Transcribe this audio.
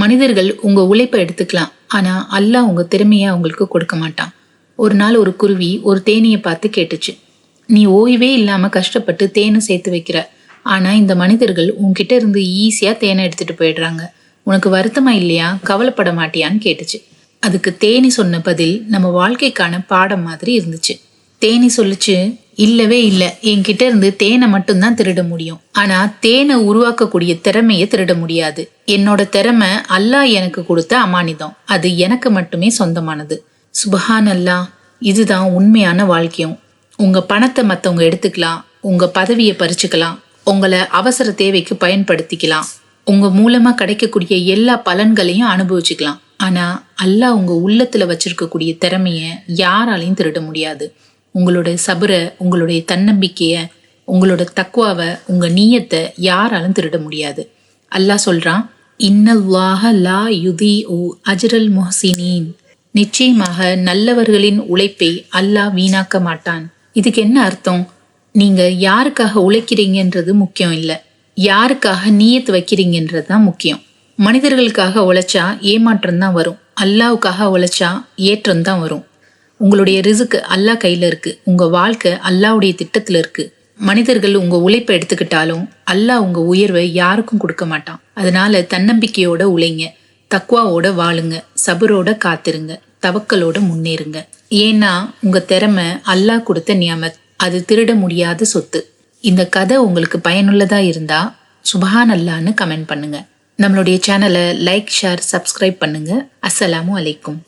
மனிதர்கள் உங்க உழைப்பை எடுத்துக்கலாம், ஆனா அல்லாஹ் உங்க திறமைய உங்களுக்கு கொடுக்க மாட்டான். ஒரு நாள் ஒரு குருவி ஒரு தேனீயை பார்த்து கேட்டுச்சு, நீ ஓய்வே இல்லாம கஷ்டப்பட்டு தேனை சேர்த்து வைக்கிற, ஆனா இந்த மனிதர்கள் உன்கிட்ட இருந்து ஈஸியா தேனை எடுத்துட்டு போயிடுறாங்க. உனக்கு வருத்தமா இல்லையா, கவலைப்பட மாட்டியான்னு கேட்டுச்சு. அதுக்கு தேனி சொன்ன பதில் நம்ம வாழ்க்கைக்கான பாடம் மாதிரி இருந்துச்சு. தேனி சொல்லுச்சு, இல்லவே இல்ல, என்கிட்ட இருந்து தேனை மட்டும்தான் திருட முடியும், ஆனா தேனை உருவாக்கக்கூடிய திறமைய திருட முடியாது. என்னோட திறமை அல்லாஹ் எனக்கு கொடுத்த அமானிதம், அது எனக்கு மட்டுமே சொந்தமானது. சுபஹான் அல்லாஹ், இதுதான் உண்மையான வாழ்க்கையும். உங்க பணத்தை மத்தவங்க எடுத்துக்கலாம், உங்க பதவியை பறிச்சுக்கலாம், உங்களை அவசர தேவைக்கு பயன்படுத்திக்கலாம், உங்க மூலமா கிடைக்கக்கூடிய எல்லா பலன்களையும் அனுபவிச்சுக்கலாம். ஆனா அல்லாஹ் உங்க உள்ளத்துல வச்சிருக்கக்கூடிய திறமைய யாராலையும் திருட முடியாது. உங்களோட சபர, உங்களுடைய தன்னம்பிக்கைய, உங்களோட தக்வாவை, உங்க நீயத்தை யாராலும் திருட முடியாது. அல்லாஹ் சொல்றான், இன்னல்லாஹ லா யுதீஉ அஜ்ரல் முஹ்சினீன், நிச்சயமாக நல்லவர்களின் உழைப்பை அல்லாஹ் வீணாக்க மாட்டான். இதுக்கு என்ன அர்த்தம்? நீங்க யாருக்காக உழைக்கிறீங்கன்றது முக்கியம் இல்ல, யாருக்காக நீயத்து வைக்கிறீங்கன்றது தான் முக்கியம். மனிதர்களுக்காக உழைச்சா ஏமாற்றம் தான் வரும், அல்லாவுக்காக உழைச்சா ஏற்றம் தான் வரும். உங்களுடைய ரிசுக்கு அல்லாஹ் கையில இருக்கு, உங்க வாழ்க்கை அல்லாவுடைய திட்டத்துல இருக்கு. மனிதர்கள் உங்க உழைப்பை எடுத்துக்கிட்டாலும் அல்லாஹ் உங்க உயர்வை யாருக்கும் கொடுக்க மாட்டான். அதனால தன்னம்பிக்கையோட உழைங்க, தக்வாவோட வாழுங்க, சபரோட காத்திருங்க, தவக்கலோட முன்னேறுங்க. ஏன்னா உங்க திறமை அல்லாஹ் கொடுத்த நியாமத், அது திருட முடியாத சொத்து. இந்த கதை உங்களுக்கு பயனுள்ளதா இருந்தா சுபஹான் அல்லாஹ்னு கமெண்ட் பண்ணுங்க. நம்மளுடைய சேனலை லைக், ஷேர், சப்ஸ்கிரைப் பண்ணுங்க. அஸ்ஸலாமு அலைக்கும்.